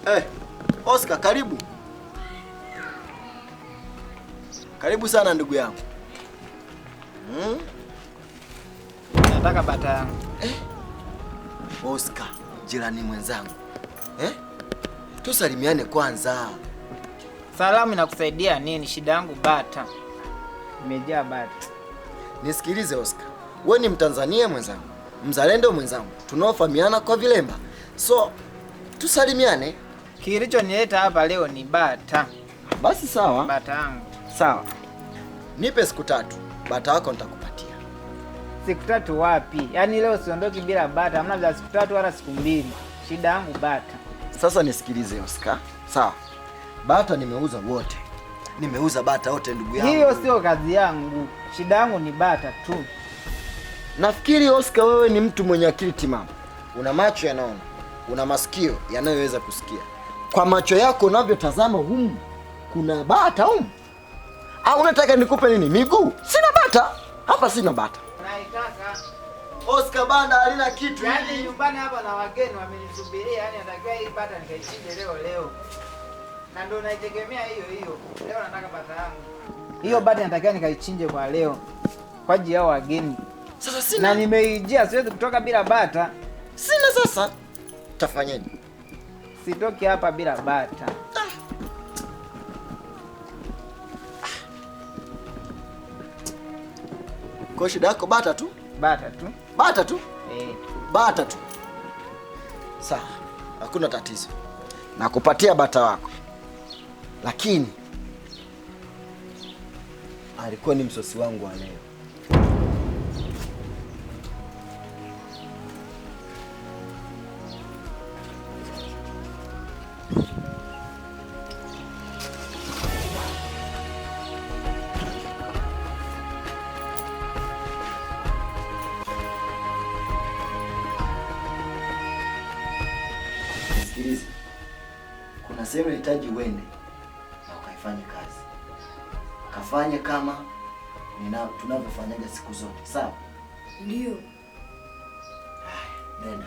Hey, Oscar, karibu. Karibu sana ndugu yangu. Nataka bata yangu. Oscar, jirani mwenzangu. Tusalimiane kwanza. Salamu inakusaidia nini? Shida yangu bata. Nimejaa bata. Nisikilize Oscar. Wewe ni Mtanzania mwenzangu, mzalendo mwenzangu. Tunaofahamiana kwa vilemba. So, tusalimiane. Kilichonileta hapa leo ni bata. Basi sawa. Bata yangu. Sawa. Nipe siku 3. Bata wako nitakupatia. Siku 3 wapi? Yaani leo siondoki bila bata. Hamna za siku 3 wala siku 2. Shida yangu bata. Sasa nisikilize Oscar. Sawa. Bata nimeuza wote. Nimeuza bata wote ndugu yangu. Hiyo sio kazi yangu. Shida yangu ni bata tu. Nafikiri Oscar, wewe ni mtu mwenye akili timamu. Una macho yanaona. Una masikio yanayoweza kusikia. Kwa macho yako unavyotazama humu, kuna bata humu? Au unataka nikupe nini? Miguu? Sina bata. Hapa sina bata. Naitaka. Oscar, banda halina kitu. Yaani nyumbani hapa na wageni wamenisubiria, yaani natakiwa hii bata nikaichinje leo. Na ndio naitegemea hiyo. Leo nataka bata yangu. Hiyo bata natakiwa nikaichinje kwa leo. Kwa ajili ya wageni. Sasa sina. Na nimeijia, siwezi kutoka bila bata. Sina sasa. Tafanyaje? Sitoki hapa bila bata. Kwa shida yako bata tu? Bata tu. Bata tu? Bata tu. Sawa. Hakuna tatizo. Nakupatia bata wako. Lakini alikuwa ni msosi wangu wa leo. Sikiliza. Kuna sehemu inahitaji uende na ukaifanye kazi. Kafanye kama tunavyofanyaga siku zote. Sawa? Ndio. Nenda.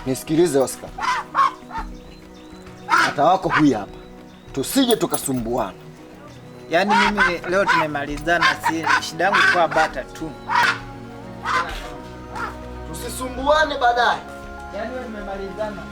Nisikilize Oscar. Bata wako huyu hapa. Tusije tukasumbuana. Yaani mimi leo tumemalizana, si shida yangu kwa bata tu. Tusisumbuane baadaye. Yaani wewe tumemalizana.